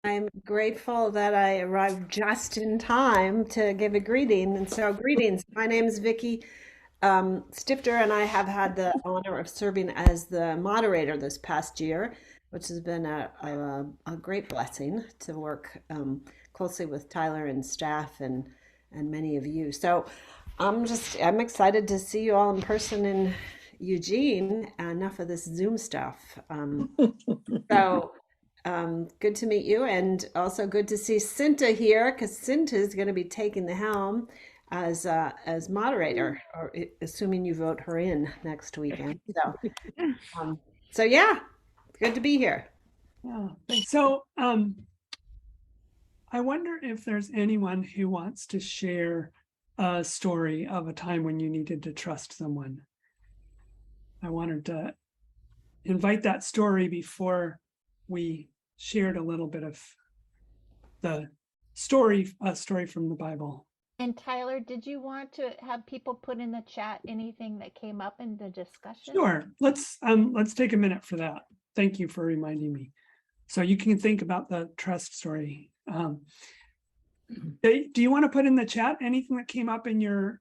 I'm grateful that I arrived just in time to give a greeting. And so, greetings. My name is Vicky Stifter, and I have had the honor of serving as the moderator this past year, which has been a great blessing to work closely with Tyler and staff and many of you. So, I'm excited to see you all in person in Eugene. Enough of this Zoom stuff. So. Good to meet you, and also good to see Cinta here because Cinta is going to be taking the helm as moderator, or assuming you vote her in next weekend. Um, so yeah, good to be here. Yeah, thanks. So I wonder if there's anyone who wants to share a story of a time when you needed to trust someone. I wanted to invite that story before we shared a little bit of the story, a story from the Bible. And Tyler, did you want to have people put in the chat anything that came up in the discussion? Sure. Let's take a minute for that. Thank you for reminding me. So you can think about the trust story. Do you want to put in the chat anything that came up in your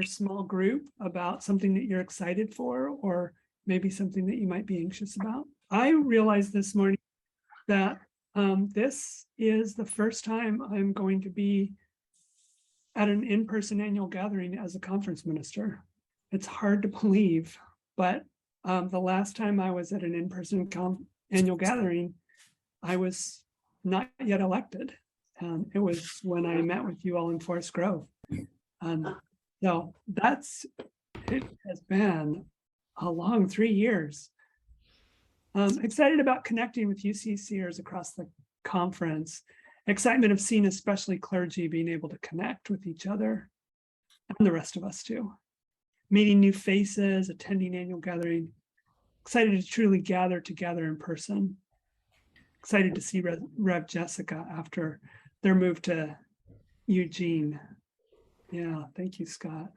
small group about something that you're excited for, or maybe something that you might be anxious about? I realized this morning that this is the first time I'm going to be at an in-person annual gathering as a conference minister. It's hard to believe, but the last time I was at an in-person annual gathering, I was not yet elected. It was when I met with you all in Forest Grove. So it has been a long 3 years. Excited about connecting with UCCers across the conference. Excitement of seeing especially clergy being able to connect with each other and the rest of us too. Meeting new faces, attending annual gathering. Excited to truly gather together in person. Excited to see Rev Jessica after their move to Eugene. Yeah, thank you, Scott.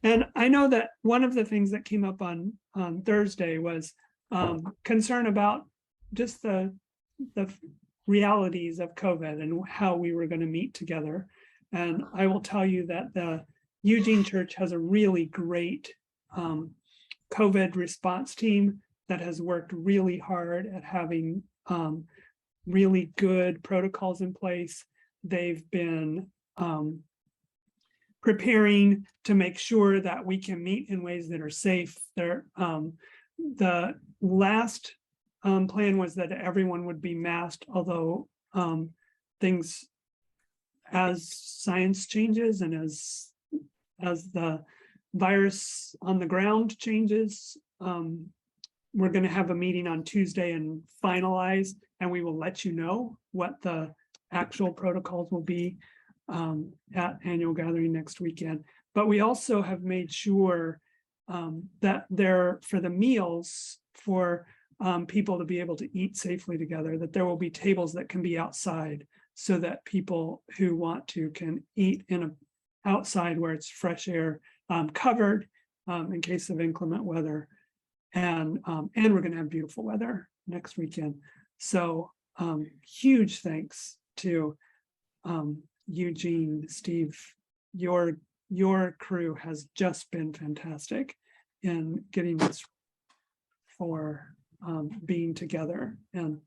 And I know that one of the things that came up on Thursday was concern about just the realities of COVID and how we were going to meet together. And I will tell you that the Eugene Church has a really great COVID response team that has worked really hard at having really good protocols in place. They've been preparing to make sure that we can meet in ways that are safe. The last plan was that everyone would be masked, although things, as science changes and as the virus on the ground changes, we're going to have a meeting on Tuesday and finalize, and we will let you know what the actual protocols will be at annual gathering next weekend. But we also have made sure that for the meals for people to be able to eat safely together, that there will be tables that can be outside so that people who want to can eat outside where it's fresh air, covered in case of inclement weather. And we're going to have beautiful weather next weekend. So huge thanks to Eugene, Steve. Your crew has just been fantastic in getting this for being together. And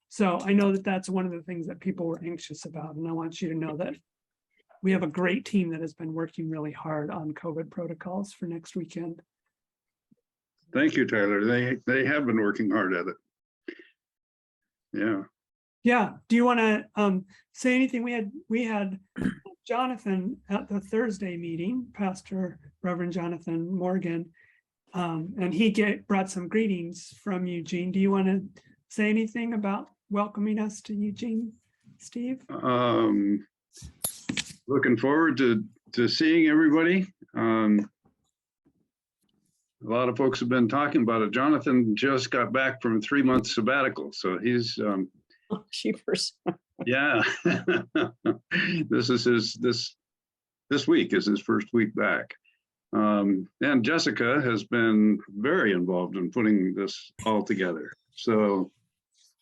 so I know that that's one of the things that people were anxious about. And I want you to know that we have a great team that has been working really hard on COVID protocols for next weekend. Thank you, Tyler. They have been working hard at it. Yeah. Yeah. Do you want to say anything? We had Jonathan at the Thursday meeting, Pastor Reverend Jonathan Morgan, and he brought some greetings from Eugene. Do you want to say anything about welcoming us to Eugene, Steve? Looking forward to seeing everybody. A lot of folks have been talking about it. Jonathan just got back from a 3-month sabbatical, so he's Cheapers. Yeah. This week is his first week back. And Jessica has been very involved in putting this all together. So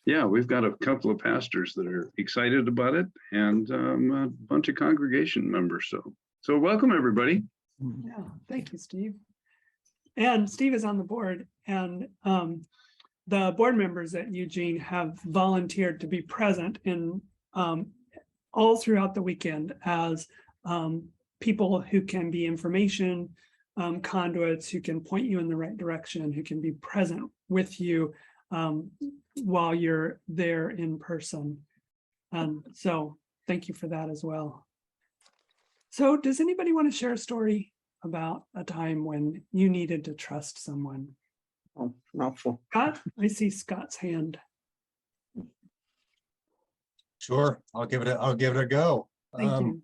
Yeah, we've got a couple of pastors that are excited about it, and a bunch of congregation members. So welcome everybody. Yeah, thank you, Steve. And Steve is on the board, and the board members at Eugene have volunteered to be present in all throughout the weekend as people who can be information conduits, who can point you in the right direction, who can be present with you while you're there in person. So thank you for that as well. So does anybody want to share a story about a time when you needed to trust someone? Oh, mouthful. Scott, I see Scott's hand. Sure, I'll give it a go. Thank you.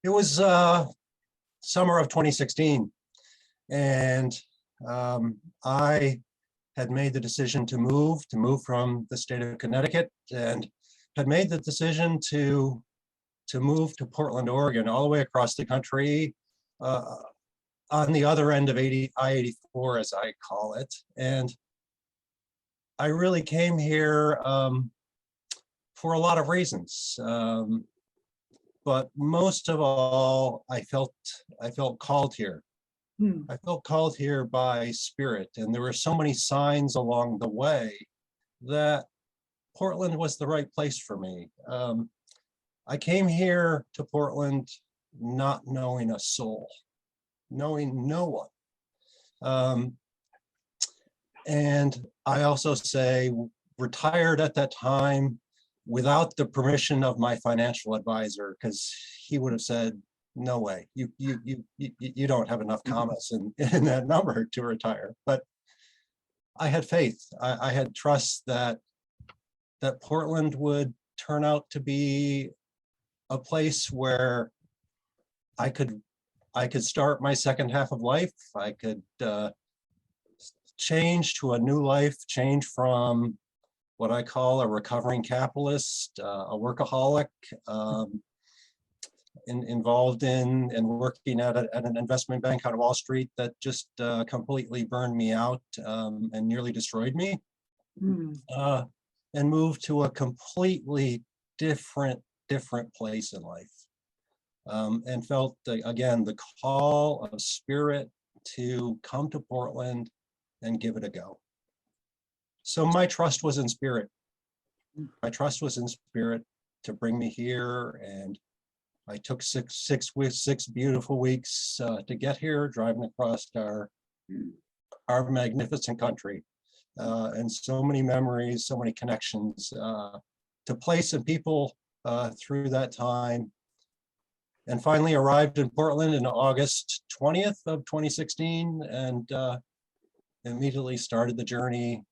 It was summer of 2016, and I had made the decision to move from the state of Connecticut, and had made the decision to move to Portland, Oregon, all the way across the country, on the other end of I-84, as I call it. And I really came here for a lot of reasons. But most of all, I felt called here. I felt called here by Spirit, and there were so many signs along the way that Portland was the right place for me. I came here to Portland not knowing a soul, knowing no one. And I also say retired at that time without the permission of my financial advisor, because he would have said, no way, you don't have enough commas in that number to retire. But I had faith. I had trust that Portland would turn out to be a place where I could start my second half of life. I could change to a new life, change from what I call a recovering capitalist, a workaholic, involved in and working at an investment bank on Wall Street that just completely burned me out and nearly destroyed me, and moved to a completely different place in life, and felt again the call of Spirit to come to Portland and give it a go. So my trust was in Spirit. My trust was in Spirit to bring me here, and I took six beautiful weeks to get here, driving across our magnificent country, and so many memories, so many connections to place and people through that time. And finally arrived in Portland in August 20th of 2016, and immediately started the journey,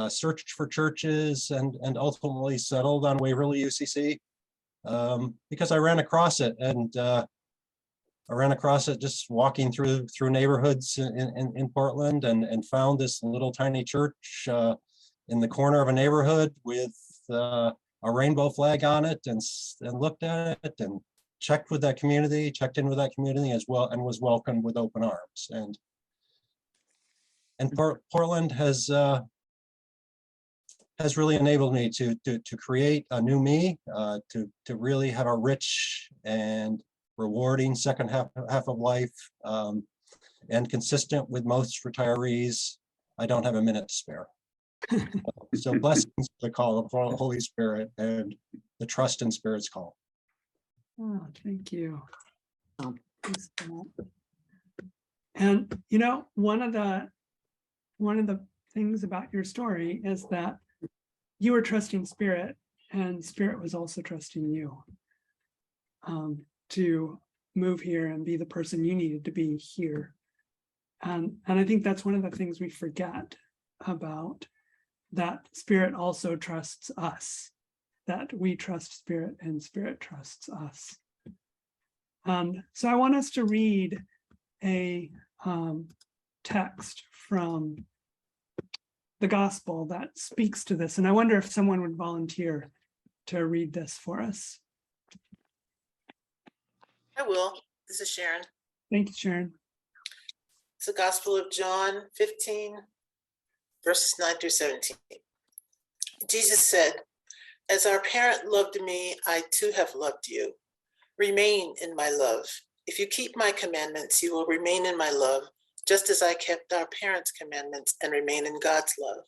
searched for churches, and ultimately settled on Waverly UCC, because I ran across it, and I ran across it just walking through neighborhoods in Portland, and found this little tiny church in the corner of a neighborhood with a rainbow flag on it, and looked at it and checked in with that community as well, and was welcomed with open arms. And Portland has really enabled me to create a new me, to really have a rich and rewarding second half of life, and consistent with most retirees. I don't have a minute to spare. So blessings to the call of the Holy Spirit and the trust in Spirit's call. Oh, thank you. Thanks, Scott. And you know, one of the things about your story is that you were trusting Spirit, and Spirit was also trusting you to move here and be the person you needed to be here. And I think that's one of the things we forget about, that Spirit also trusts us, that we trust Spirit and Spirit trusts us. So I want us to read a text from the gospel that speaks to this. And I wonder if someone would volunteer to read this for us. I will. This is Sharon. Thank you, Sharon. It's the Gospel of John 15, verses 9 through 17. Jesus said, "As our parent loved me, I too have loved you. Remain in my love. If you keep my commandments, you will remain in my love, just as I kept our parents' commandments and remain in God's love.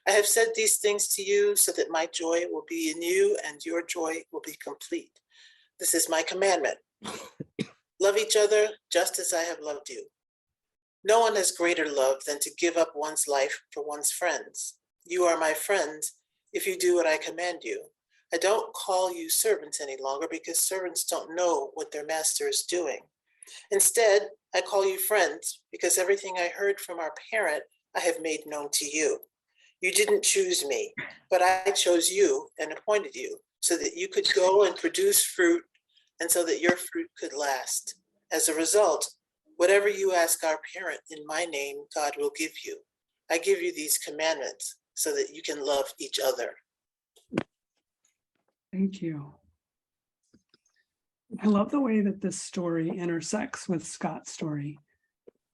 I have said these things to you so that my joy will be in you and your joy will be complete. This is my commandment. Love each other just as I have loved you. No one has greater love than to give up one's life for one's friends. You are my friends if you do what I command you. I don't call you servants any longer because servants don't know what their master is doing. Instead, I call you friends because everything I heard from our parent I have made known to you. You didn't choose me, but I chose you and appointed you so that you could go and produce fruit and so that your fruit could last. As a result, whatever you ask our parent in my name, God will give you. I give you these commandments so that you can love each other." Thank you. I love the way that this story intersects with Scott's story.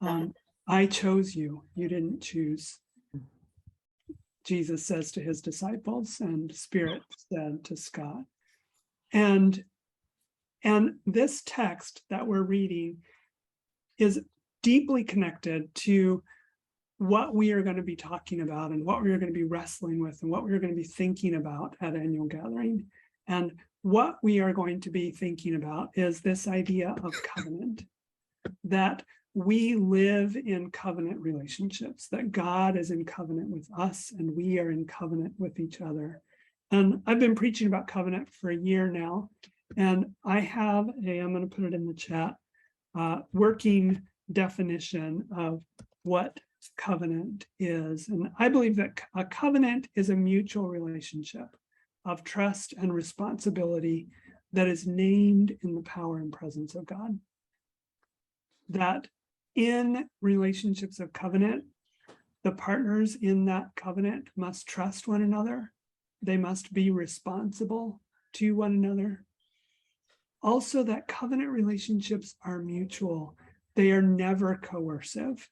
I chose you, you didn't choose. Jesus says to his disciples, and Spirit said to Scott. And this text that we're reading is deeply connected to what we are going to be talking about and what we are going to be wrestling with and what we are going to be thinking about at Annual Gathering. And what we are going to be thinking about is this idea of covenant, that we live in covenant relationships, that God is in covenant with us and we are in covenant with each other. And I've been preaching about covenant for a year now, and I have I'm going to put it in the chat, working definition of what covenant is. And I believe that a covenant is a mutual relationship of trust and responsibility that is named in the power and presence of God. That in relationships of covenant, the partners in that covenant must trust one another. They must be responsible to one another. Also, that covenant relationships are mutual. They are never coercive.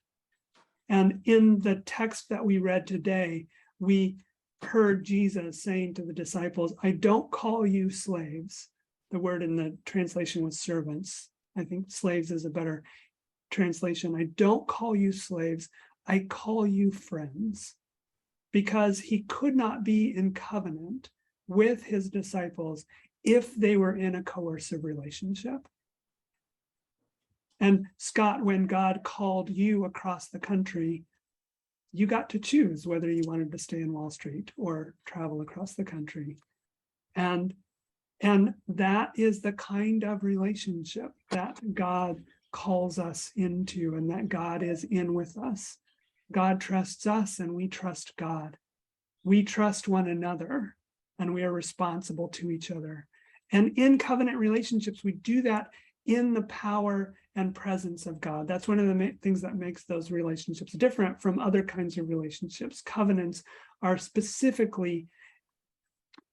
And in the text that we read today, we heard Jesus saying to the disciples, "I don't call you slaves." The word in the translation was servants. I think slaves is a better translation. "I don't call you slaves, I call you friends." Because he could not be in covenant with his disciples if they were in a coercive relationship. And Scott, when God called you across the country, you got to choose whether you wanted to stay in Wall Street or travel across the country. And that is the kind of relationship that God calls us into and that God is in with us. God trusts us and we trust God. We trust one another and we are responsible to each other. And in covenant relationships, we do that in the power and presence of God. That's one of the things that makes those relationships different from other kinds of relationships. Covenants are specifically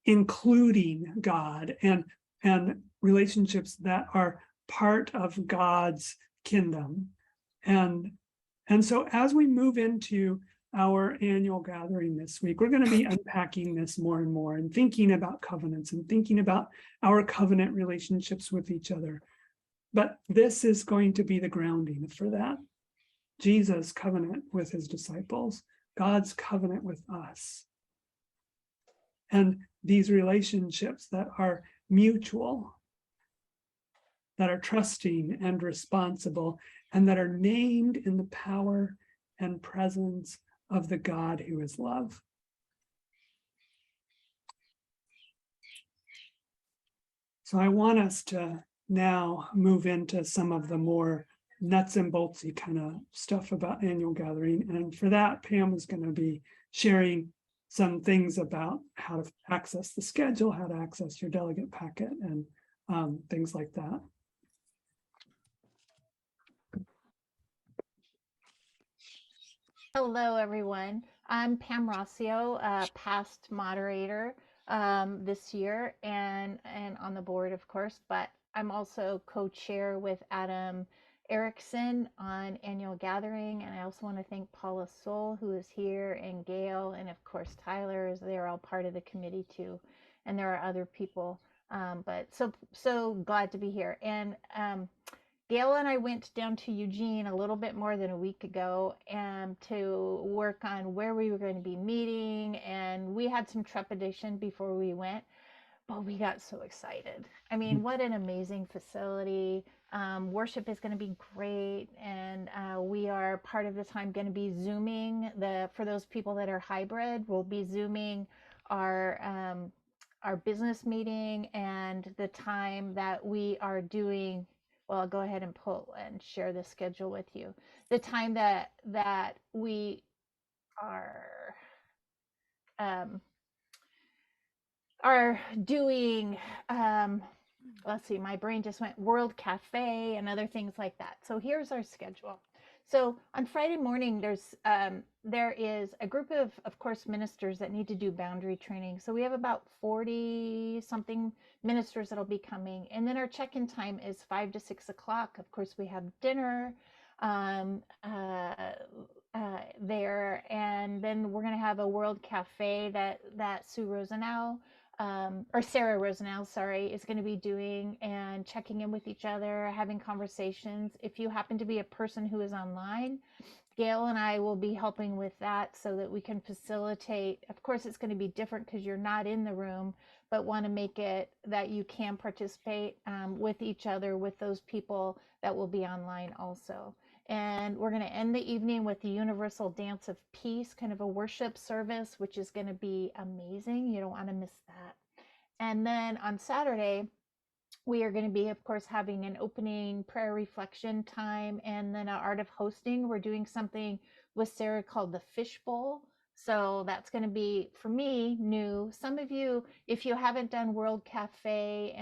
including God and relationships that are part of God's kingdom. And so as we move into our annual gathering this week, we're going to be unpacking this more and more and thinking about covenants and thinking about our covenant relationships with each other. But this is going to be the grounding for that. Jesus' covenant with his disciples, God's covenant with us. And these relationships that are mutual, that are trusting and responsible, and that are named in the power and presence of the God who is love. So I want us to now move into some of the more nuts and boltsy kind of stuff about annual gathering. And for that, Pam is going to be sharing some things about how to access the schedule, how to access your delegate packet, and things like that. Hello, everyone. I'm Pam Rossio, past moderator this year and on the board, of course, but I'm also co-chair with Adam Erickson on Annual Gathering. And I also want to thank Paula Soul, who is here, and Gail, and of course Tyler, as they're all part of the committee too. And there are other people, but so glad to be here. And Gail and I went down to Eugene a little bit more than a week ago to work on where we were going to be meeting. And we had some trepidation before we went, but we got so excited. I mean, what an amazing facility. Worship is going to be great. And we are part of the time going to be Zooming. For those people that are hybrid, we'll be Zooming our business meeting and the time that we are doing. Well, I'll go ahead and pull and share the schedule with you. The time that we are doing, let's see, my brain just went World Cafe and other things like that. So here's our schedule. So on Friday morning, there is a group of course, ministers that need to do boundary training. So we have about 40 something ministers that'll be coming. And then our check-in time is 5 to 6 o'clock. Of course, we have dinner there. And then we're going to have a World Cafe that Sue Rosenau, or Sarah Rosenau, sorry, is going to be doing, and checking in with each other, having conversations. If you happen to be a person who is online, Gail and I will be helping with that so that we can facilitate. Of course, it's going to be different because you're not in the room, but want to make it that you can participate with each other, with those people that will be online also. And we're going to end the evening with the Universal Dance of Peace, kind of a worship service, which is going to be amazing. You don't want to miss that. And then on Saturday, we are going to be, of course, having an opening prayer reflection time, and then an art of hosting. We're doing something with Sarah called the Fishbowl. So that's going to be, for me, new. Some of you, if you haven't done World Cafe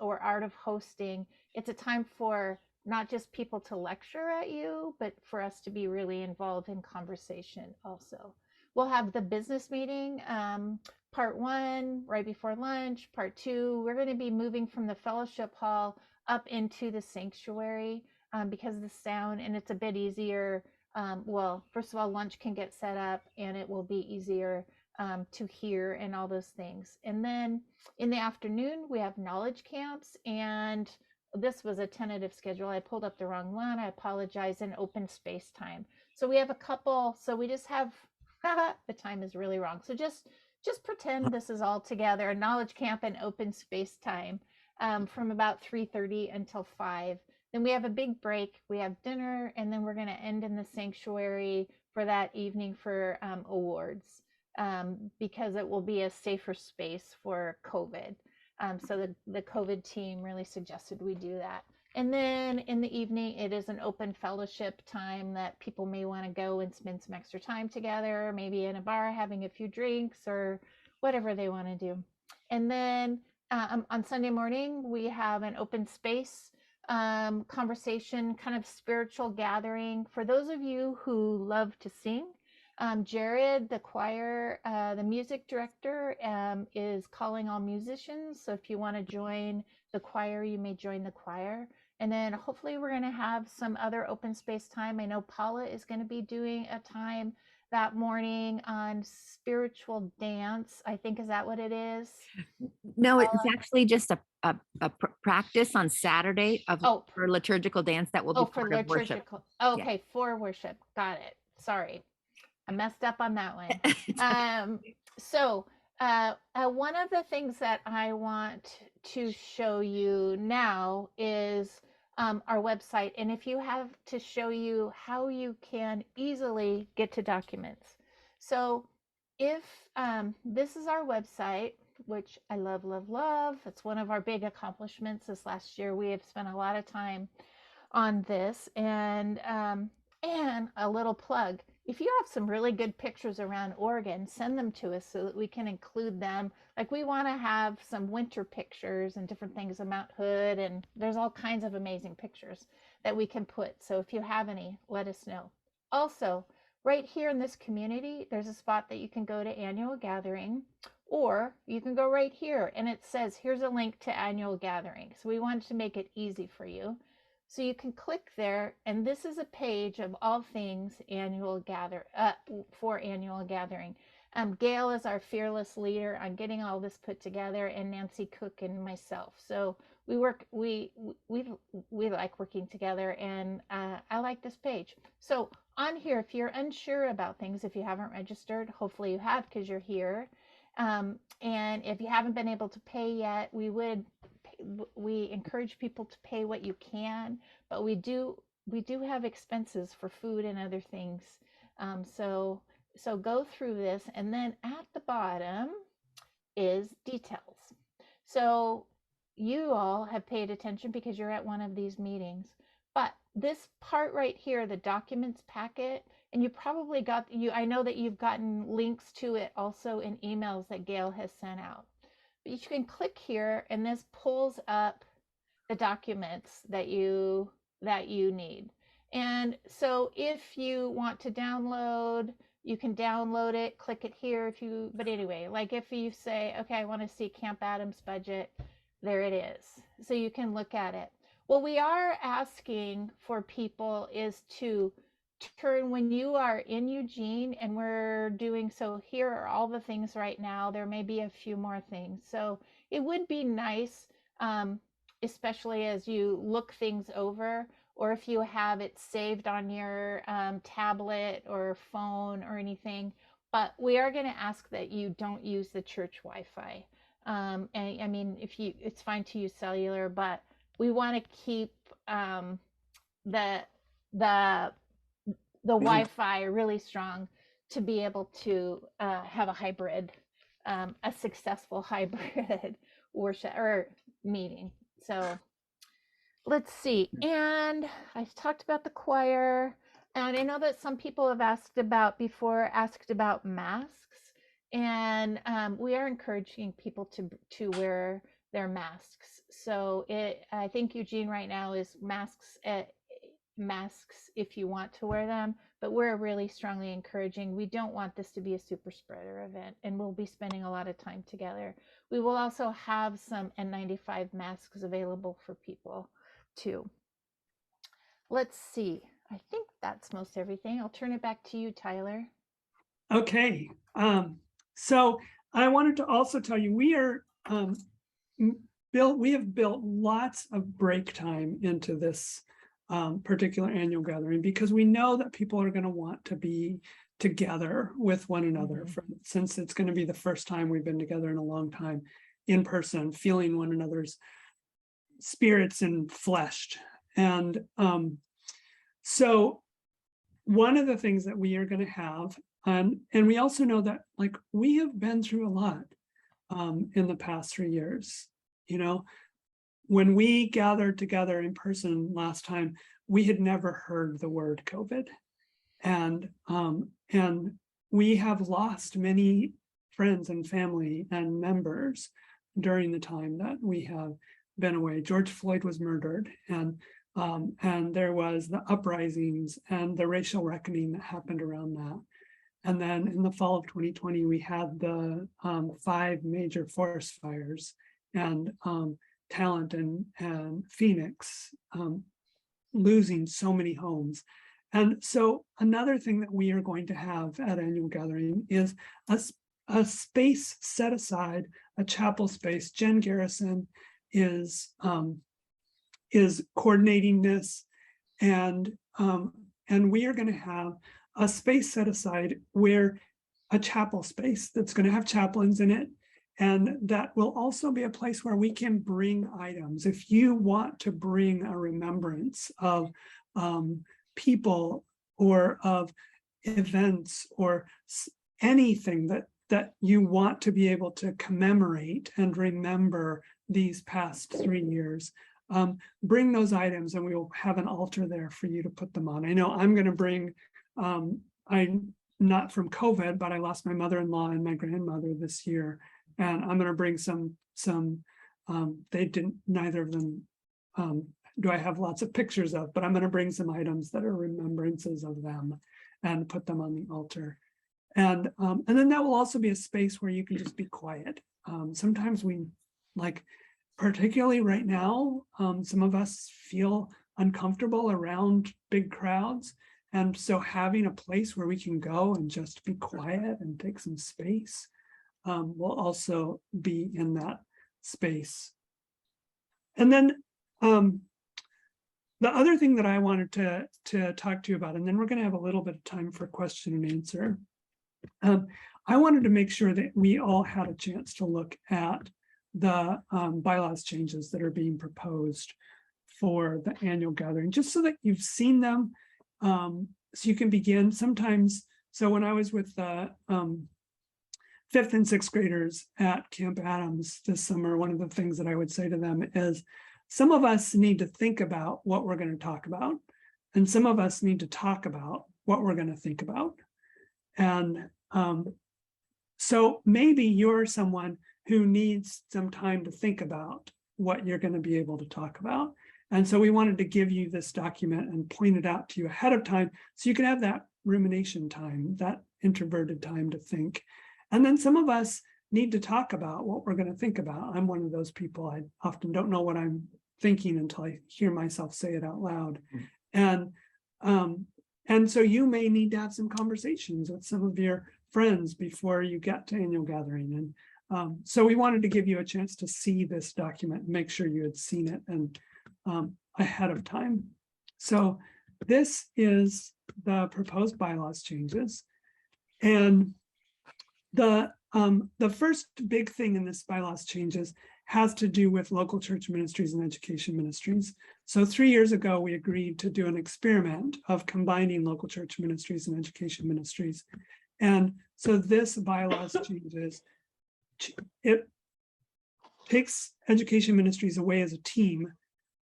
or art of hosting, it's a time for not just people to lecture at you, but for us to be really involved in conversation also. We'll have the business meeting, part 1 right before lunch. Part 2, we're going to be moving from the fellowship hall up into the sanctuary because of the sound, and it's a bit easier. Well, first of all, lunch can get set up and it will be easier to hear and all those things. And then in the afternoon, we have knowledge camps, and this was a tentative schedule. I pulled up the wrong one. I apologize. In open space time. So we have a couple. So we just have, the time is really wrong. So just pretend this is all together. A knowledge camp and open space time from about 3:30 until 5. Then we have a big break. We have dinner, and then we're going to end in the sanctuary for that evening for awards because it will be a safer space for COVID. So the COVID team really suggested we do that. And then in the evening, it is an open fellowship time that people may want to go and spend some extra time together, maybe in a bar having a few drinks or whatever they want to do. And then on Sunday morning, we have an open space conversation, kind of spiritual gathering. For those of you who love to sing, Jared, the choir, the music director, is calling all musicians. So if you want to join the choir, you may join the choir. And then hopefully we're going to have some other open space time. I know Paula is going to be doing a time that morning on spiritual dance. I think, is that what it is? No, it's actually just a practice on Saturday for liturgical dance that will be for part of worship. liturgical. Okay, for worship. Got it. Sorry. I messed up on that one. So one of the things that I want to show you now is our website. And if you have to show you how you can easily get to documents. So if this is our website, which I love, love, love. It's one of our big accomplishments this last year. We have spent a lot of time on this, and a little plug. If you have some really good pictures around Oregon, send them to us so that we can include them. Like, we want to have some winter pictures and different things of Mount Hood, and there's all kinds of amazing pictures that we can put. So if you have any, let us know. Also, right here in this community, there's a spot that you can go to Annual Gathering, or you can go right here and it says, here's a link to Annual Gathering. So we wanted to make it easy for you. So you can click there, and this is a page of all things for annual gathering. Gail is our fearless leader on getting all this put together, and Nancy Cook and myself. So we like working together, and I like this page. So on here, if you're unsure about things, if you haven't registered, hopefully you have because you're here. And if you haven't been able to pay yet, we encourage people to pay what you can, but we do have expenses for food and other things. So go through this, and then at the bottom is details. So you all have paid attention because you're at one of these meetings, but this part right here, the documents packet, and you probably I know that you've gotten links to it also in emails that Gail has sent out. But you can click here, and this pulls up the documents that you need. And so if you want to download, you can download it, click it here but anyway, like if you say, okay, I want to see Camp Adams budget, there it is. So you can look at it. What we are asking for people is to turn, when you are in Eugene, and we're doing, so here are all the things right now. There may be a few more things. So it would be nice, especially as you look things over, or if you have it saved on your tablet or phone or anything. But we are going to ask that you don't use the church Wi-Fi. And I mean, it's fine to use cellular, but we want to keep the Wi-Fi really strong to be able to have a hybrid, a successful hybrid worship or meeting. So let's see. And I talked about the choir, and I know that some people have asked about masks, and we are encouraging people to wear their masks. So I think Eugene right now is masks if you want to wear them, but we're really strongly encouraging. We don't want this to be a super spreader event, and we'll be spending a lot of time together. We will also have some N95 masks available for people too. Let's see. I think that's most everything. I'll turn it back to you, Tyler. Okay. So I wanted to also tell you, we have built lots of break time into this particular annual gathering, because we know that people are going to want to be together with one another, since it's going to be the first time we've been together in a long time in person, feeling one another's spirits and fleshed. And so one of the things that we are going to have, and we also know that, like, we have been through a lot in the past 3 years. You know, when we gathered together in person last time, we had never heard the word COVID, and we have lost many friends and family and members during the time that we have been away. George Floyd was murdered, and there was the uprisings and the racial reckoning that happened around that. And then in the fall of 2020, we had the 5 major forest fires, and Talent and Phoenix losing so many homes. And so another thing that we are going to have at Annual Gathering is a space set aside, a chapel space. Jen Garrison is coordinating this, and we are going to have a space set aside, where a chapel space that's going to have chaplains in it, and that will also be a place where we can bring items. If you want to bring a remembrance of people or of events or anything that you want to be able to commemorate and remember these past 3 years, bring those items, and we will have an altar there for you to put them on. I know I'm going to bring, I'm not from COVID, but I lost my mother-in-law and my grandmother this year. And I'm going to bring some, they didn't, neither of them do I have lots of pictures of, but I'm going to bring some items that are remembrances of them and put them on the altar. And then that will also be a space where you can just be quiet. Sometimes we, like, particularly right now, some of us feel uncomfortable around big crowds. And so having a place where we can go and just be quiet and take some space will also be in that space. And then the other thing that I wanted to talk to you about, and then we're going to have a little bit of time for question and answer. I wanted to make sure that we all had a chance to look at the bylaws changes that are being proposed for the annual gathering, just so that you've seen them, so you can begin. Sometimes, so when I was with the 5th and 6th graders at Camp Adams this summer, one of the things that I would say to them is, some of us need to think about what we're going to talk about, and some of us need to talk about what we're going to think about. And so maybe you're someone who needs some time to think about what you're going to be able to talk about. And so we wanted to give you this document and point it out to you ahead of time, so you can have that rumination time, that introverted time to think. And then some of us need to talk about what we're going to think about. I'm one of those people. I often don't know what I'm thinking until I hear myself say it out loud. And so you may need to have some conversations with some of your friends before you get to annual gathering. And so we wanted to give you a chance to see this document and make sure you had seen it and ahead of time. So this is the proposed bylaws changes. And the first big thing in this bylaws changes has to do with local church ministries and education ministries. So 3 years ago, we agreed to do an experiment of combining local church ministries and education ministries. And so this bylaws changes, it takes education ministries away as a team,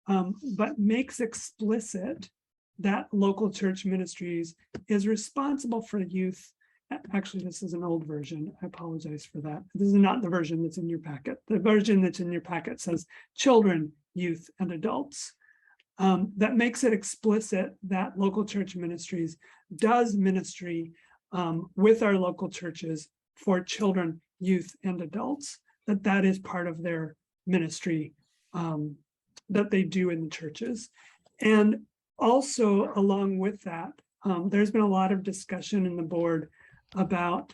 but makes explicit that local church ministries is responsible for youth. Actually, this is an old version. I apologize for that. This is not the version that's in your packet. The version that's in your packet says children, youth, and adults. That makes it explicit that local church ministries does ministry with our local churches for children, youth, and adults, that is part of their ministry that they do in the churches. And also along with that, there's been a lot of discussion in the board about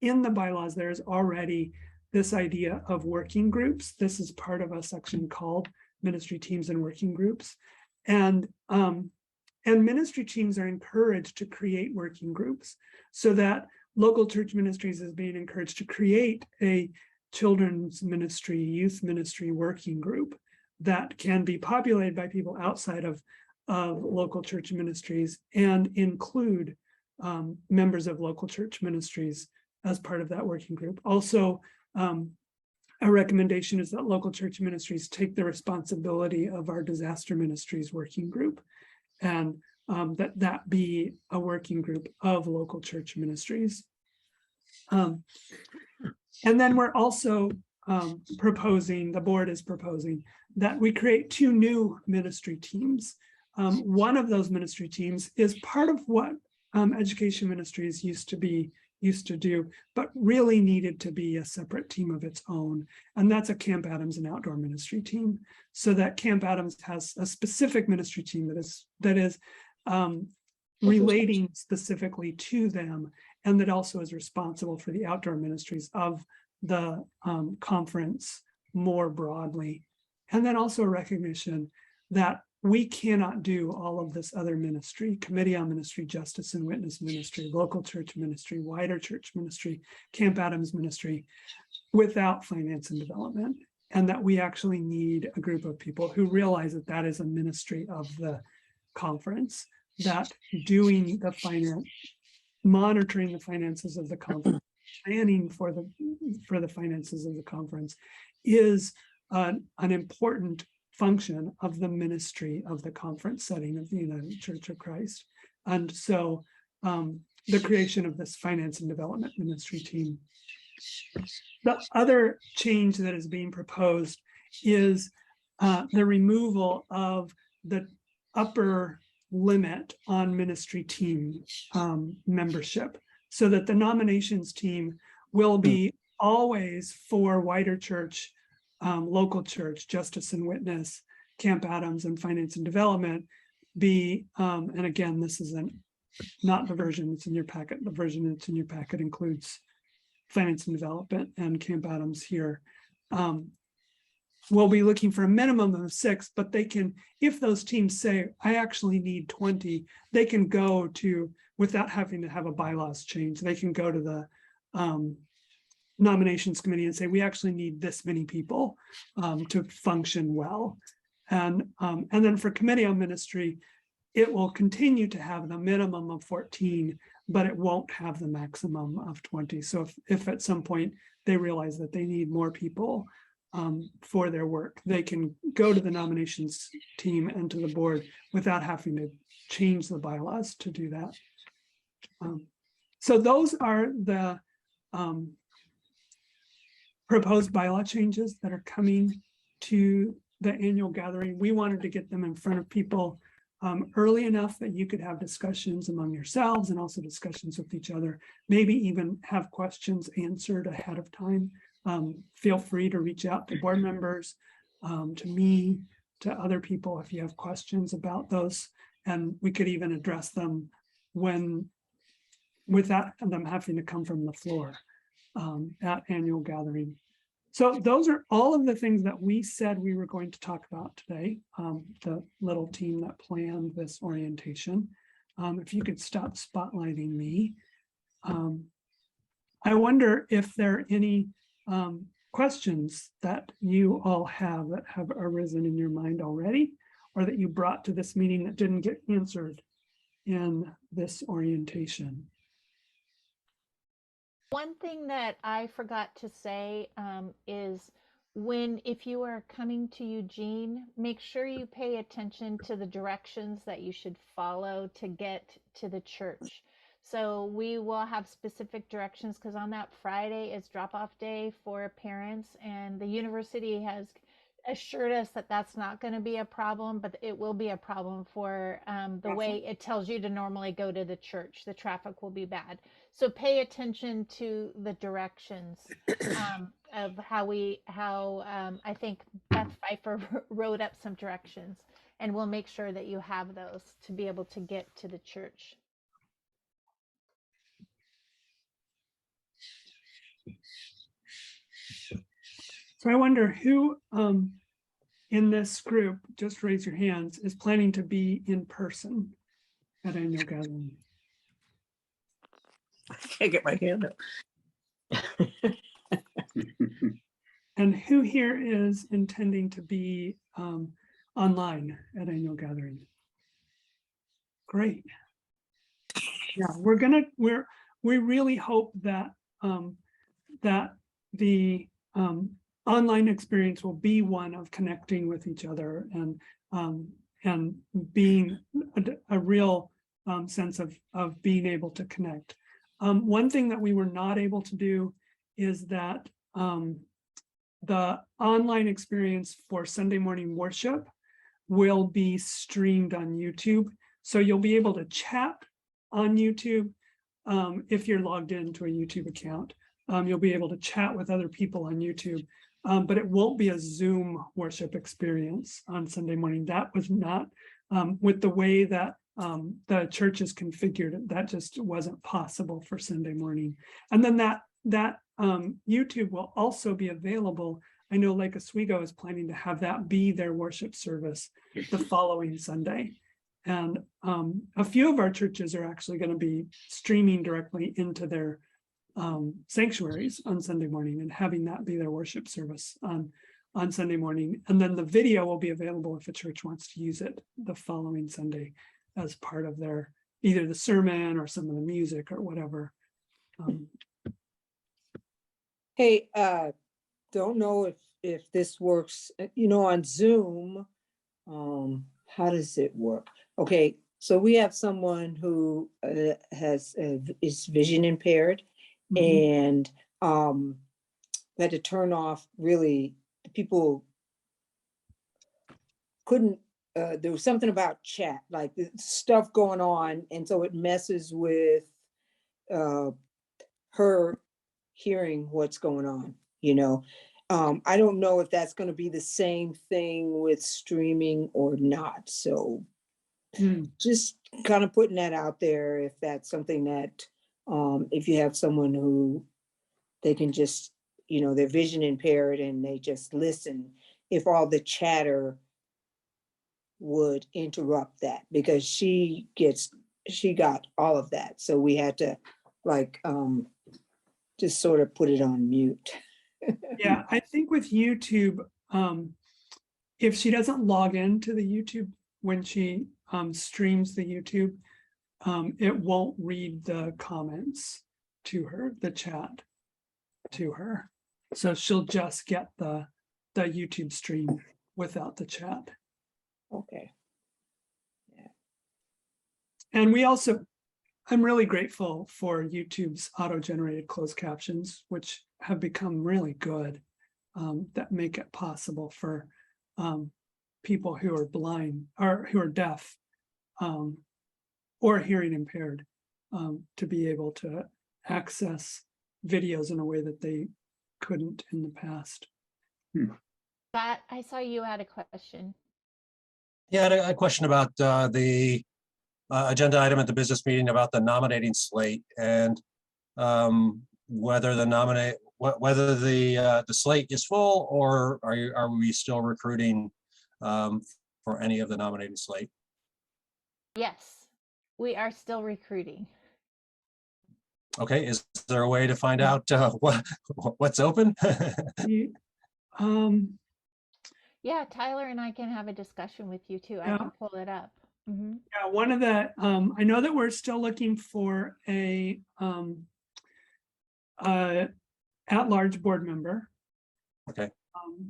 in the bylaws, there's already this idea of working groups. This is part of a section called ministry teams and working groups. And ministry teams are encouraged to create working groups, so that local church ministries is being encouraged to create a children's ministry, youth ministry working group that can be populated by people outside of local church ministries and include members of local church ministries as part of that working group. Also, a recommendation is that local church ministries take the responsibility of our disaster ministries working group, and that be a working group of local church ministries. And then we're also proposing, the board is proposing, that we create 2 new ministry teams. One of those ministry teams is part of what education ministries used to do, but really needed to be a separate team of its own. And that's a Camp Adams and outdoor ministry team. So that Camp Adams has a specific ministry team that is relating specifically to them, and that also is responsible for the outdoor ministries of the conference more broadly. And then also a recognition that we cannot do all of this other ministry, committee on ministry, justice and witness ministry, local church ministry, wider church ministry, Camp Adams ministry, without finance and development. And that we actually need a group of people who realize that that is a ministry of the conference, that doing the finance, monitoring the finances of the conference, planning for the finances of the conference is an important function of the ministry of the conference setting of the United Church of Christ. And so the creation of this finance and development ministry team. The other change that is being proposed is the removal of the upper limit on ministry team membership, so that the nominations team will be always for wider church, local church, justice and witness, Camp Adams and finance and development be, and again, this isn't not the version that's in your packet. The version that's in your packet includes finance and development and Camp Adams here. We'll be looking for a minimum of 6, but they can, if those teams say, I actually need 20, they can go to, without having to have a bylaws change, they can go to the nominations committee and say, we actually need this many people to function well. And then for committee on ministry, it will continue to have the minimum of 14, but it won't have the maximum of 20. So if at some point they realize that they need more people for their work, they can go to the nominations team and to the board without having to change the bylaws to do that. So those are the proposed bylaw changes that are coming to the annual gathering. We wanted to get them in front of people early enough that you could have discussions among yourselves and also discussions with each other, maybe even have questions answered ahead of time. Feel free to reach out to board members, to me, to other people if you have questions about those, and we could even address them without them having to come from the floor at annual gathering. So those are all of the things that we said we were going to talk about today, the little team that planned this orientation. If you could stop spotlighting me. I wonder if there are any questions that you all have that have arisen in your mind already, or that you brought to this meeting that didn't get answered in this orientation. One thing that I forgot to say is if you are coming to Eugene, make sure you pay attention to the directions that you should follow to get to the church. So we will have specific directions because on that Friday is drop-off day for parents, and the university has assured us that that's not going to be a problem, but it will be a problem for the way it tells you to normally go to the church. The traffic will be bad. So pay attention to the directions of how I think Beth Pfeiffer wrote up some directions, and we'll make sure that you have those to be able to get to the church. So I wonder who in this group, just raise your hands, is planning to be in person at annual gathering. I can't get my hand up. And who here is intending to be online at annual gathering? Great. Yeah, we really hope that that the online experience will be one of connecting with each other and being a real sense of being able to connect. One thing that we were not able to do is that the online experience for Sunday morning worship will be streamed on YouTube. So you'll be able to chat on YouTube if you're logged into a YouTube account. You'll be able to chat with other people on YouTube, but it won't be a Zoom worship experience on Sunday morning. That was not, with the way that the church is configured, that just wasn't possible for Sunday morning. And then that YouTube will also be available. I know Lake Oswego is planning to have that be their worship service the following Sunday. And a few of our churches are actually going to be streaming directly into their sanctuaries on Sunday morning and having that be their worship service on Sunday morning. And then the video will be available if a church wants to use it the following Sunday as part of their, either the sermon or some of the music or whatever. Hey, don't know if this works, on Zoom, how does it work? Okay, so we have someone who is vision impaired, and had to turn off, really, people couldn't, there was something about chat, like stuff going on, and so it messes with her hearing what's going on, I don't know if that's going to be the same thing with streaming or not. So just kind of putting that out there, if that's something that, if you have someone who they can just, you know, they're vision impaired and they just listen, if all the chatter would interrupt that, because she got all of that. So we had to like, just sort of put it on mute. Yeah, I think with YouTube, if she doesn't log into the YouTube when she streams the YouTube, it won't read the comments to her, the chat to her. So she'll just get the YouTube stream without the chat. Okay. And we also, I'm really grateful for YouTube's auto-generated closed captions, which have become really good, that make it possible for people who are blind or who are deaf or hearing impaired to be able to access videos in a way that they couldn't in the past. Scott, I saw you had a question. Yeah, I had a question about the agenda item at the business meeting about the nominating slate, and whether the slate is full, or are we still recruiting for any of the nominating slate? Yes, we are still recruiting. Okay, is there a way to find out what's open? Yeah, Tyler and I can have a discussion with you too. Yeah. I can pull it up. Yeah, one of the, I know that we're still looking for a at-large board member. Okay.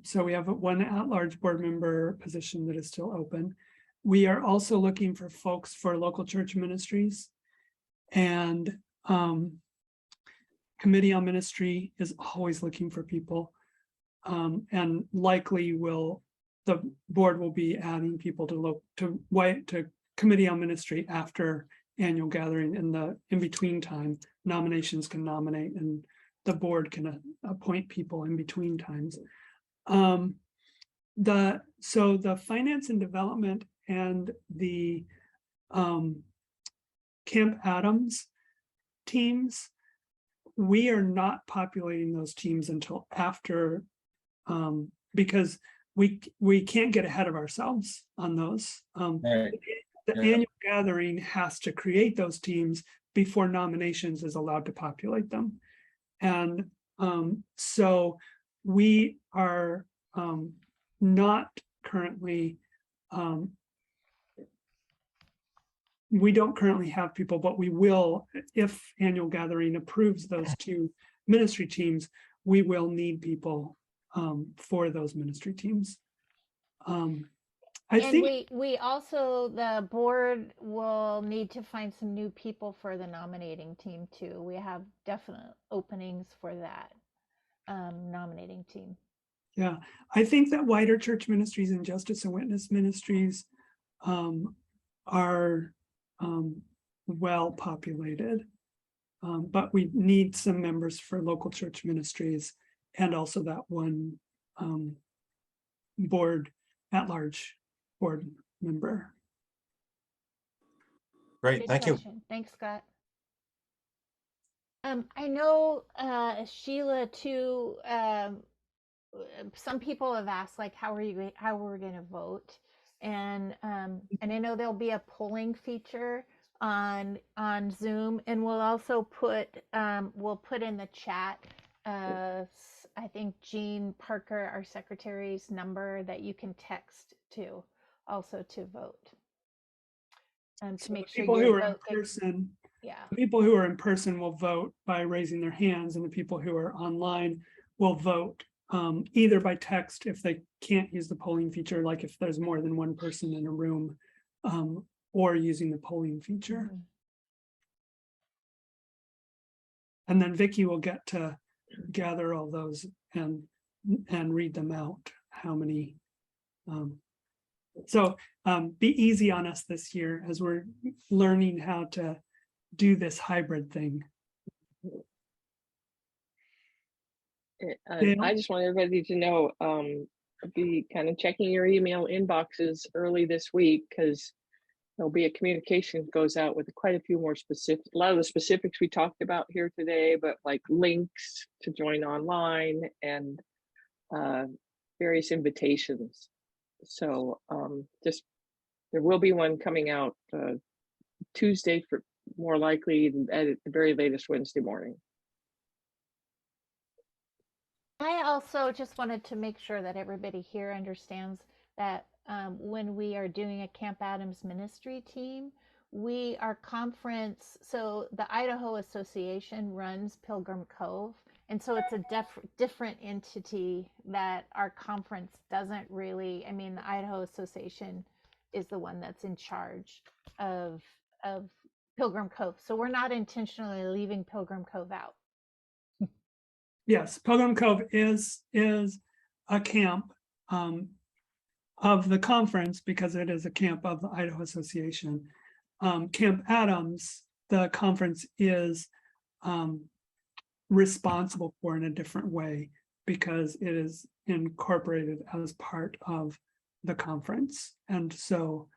So we have one at-large board member position that is still open. We are also looking for folks for local church ministries, and committee on ministry is always looking for people, and likely the board will be adding people to committee on ministry after annual gathering. In the in-between time, nominations can nominate and the board can appoint people in between times. So the finance and development and the Camp Adams teams, we are not populating those teams until after, because we can't get ahead of ourselves on those. Right. The annual gathering has to create those teams before nominations is allowed to populate them. And so we are not currently, we don't currently have people, but we will, if annual gathering approves those two ministry teams, we will need people for those ministry teams. I think we also, the board will need to find some new people for the nominating team too. We have definite openings for that nominating team. Yeah, I think that wider church ministries and justice and witness ministries are well populated, but we need some members for local church ministries, and also that one board at-large board member. Great, Good thank question. you. Thanks, Scott. I know Sheila too. Some people have asked, like, how we're going to vote, and I know there'll be a polling feature on Zoom, and we'll also put in the chat. I think Jean Parker, our secretary's number that you can text to, also to vote. To So make sure people who are in vote person, yeah. people who are in person will vote by raising their hands, and the people who are online will vote either by text if they can't use the polling feature, like if there's more than one person in a room, or using the polling feature. And then Vicki will get to gather all those and read them out, how many. So be easy on us this year as we're learning how to do this hybrid thing. Dale? I just want everybody to know, be kind of checking your email inboxes early this week, because there'll be a communication goes out with quite a few more specific, a lot of the specifics we talked about here today, but like links to join online and various invitations. So just, there will be one coming out Tuesday, for more likely at the very latest Wednesday morning. I also just wanted to make sure that everybody here understands that when we are doing a Camp Adams ministry team, our conference, so the Idaho Association runs Pilgrim Cove. And so it's a different entity that our conference doesn't really, I mean, the Idaho Association is the one that's in charge of Pilgrim Cove. So we're not intentionally leaving Pilgrim Cove out. Yes, Pilgrim Cove is a camp of the conference because it is a camp of the Idaho Association. Camp Adams, the conference is responsible for in a different way because it is incorporated as part of the conference. And so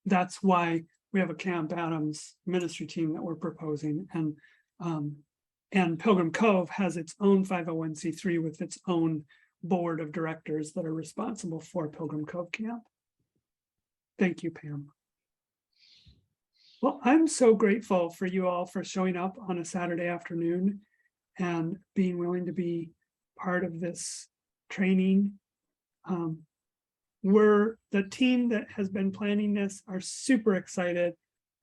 that's why we have a Camp Adams ministry team that we're proposing. And Pilgrim Cove has its own 501c3 with its own board of directors that are responsible for Pilgrim Cove Camp. Thank you, Pam. Well, I'm so grateful for you all for showing up on a Saturday afternoon and being willing to be part of this training. We're the team that has been planning this are super excited.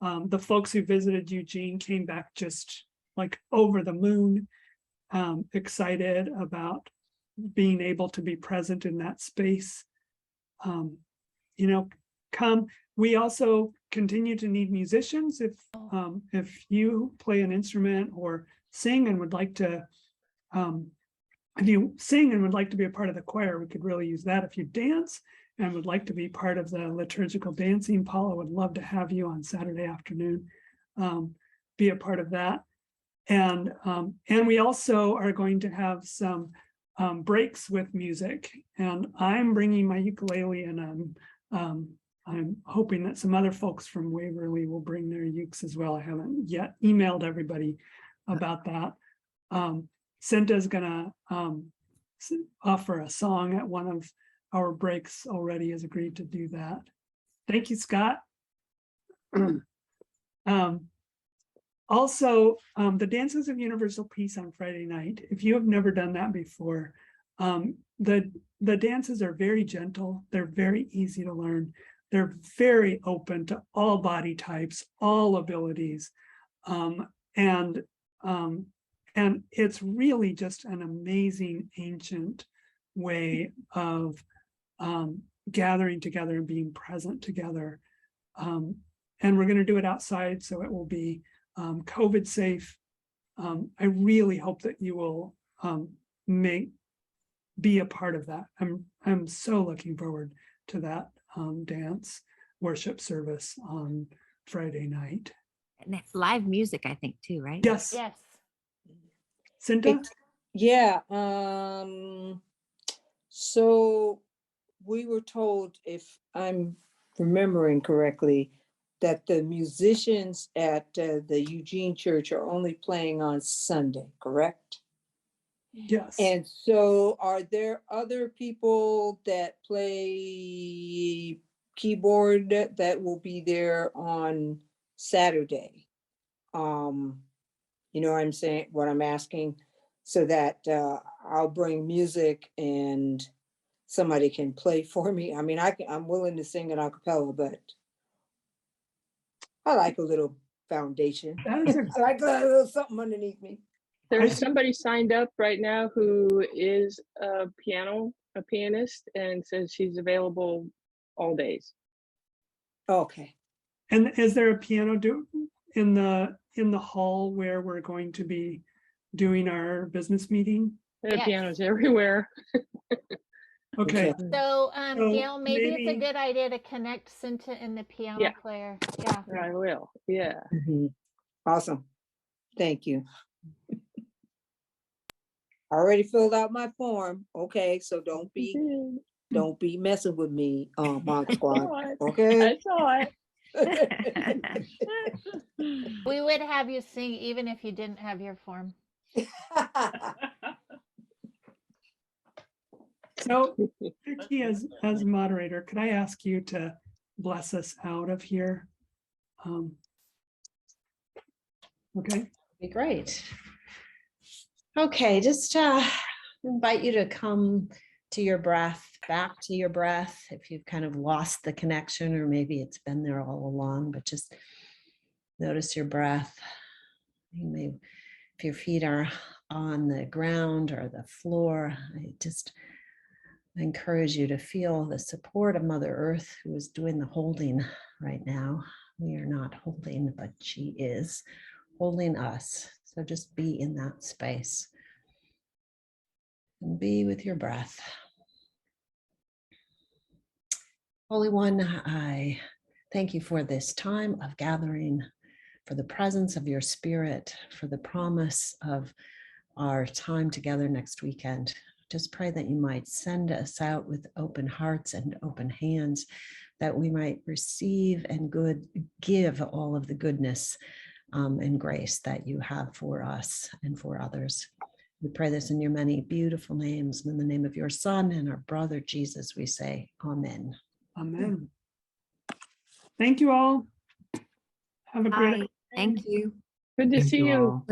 The folks who visited Eugene came back just like over the moon, excited about being able to be present in that space. Come. We also continue to need musicians. If you play an instrument or sing and would like to, if you sing and would like to be a part of the choir, we could really use that. If you dance and would like to be part of the liturgical dancing, Paula would love to have you on Saturday afternoon, be a part of that. And we also are going to have some breaks with music. And I'm bringing my ukulele, and I'm hoping that some other folks from Waverly will bring their ukes as well. I haven't yet emailed everybody about that. Cinta's gonna offer a song at one of our breaks already, has agreed to do that. Thank you, Scott. Also, the Dances of Universal Peace on Friday night. If you have never done that before, the dances are very gentle. They're very easy to learn. They're very open to all body types, all abilities. And it's really just an amazing ancient way of gathering together and being present together. And we're going to do it outside, so it will be COVID safe. I really hope that you will be a part of that. I'm so looking forward to that dance worship service on Friday night. And it's live music, I think, too, right? Yes. Yes. Cinta? Yeah. So we were told, if I'm remembering correctly, that the musicians at the Eugene Church are only playing on Sunday, correct? Yes. And so are there other people that play keyboard that will be there on Saturday? You know what I'm saying, what I'm asking, so that I'll bring music and somebody can play for me. I mean, I'm willing to sing an a cappella, but I like a little foundation. I like a little something underneath me. There's somebody signed up right now who is a pianist, and says she's available all days. Okay. And is there a piano in the hall where we're going to be doing our business meeting? There are Yes. pianos everywhere. Okay. So, So Gail, maybe it's a maybe- good idea to connect Cinta and the piano Yeah. player. Yeah. I will. Yeah. Awesome. Thank you. I already filled out my form. Okay, so don't be messing with me, Mod Squad. Okay. I saw it. We would have you sing even if you didn't have your form. So, Vicky, as moderator, could I ask you to bless us out of here? Okay. Be great. Okay, just invite you to come to your breath, back to your breath. If you've kind of lost the connection, or maybe it's been there all along, but just notice your breath. You may, if your feet are on the ground or the floor, I encourage you to feel the support of Mother Earth, who is doing the holding right now. We are not holding, but she is holding us. So just be in that space and be with your breath. Holy One, I thank you for this time of gathering, for the presence of your Spirit, for the promise of our time together next weekend. Just pray that you might send us out with open hearts and open hands, that we might receive and give all of the goodness and grace that you have for us and for others. We pray this in your many beautiful names. And in the name of your Son and our brother Jesus, we say, Amen. Amen. Thank you all. Have a great Bye. Thank you. Good to Thank see you you. all.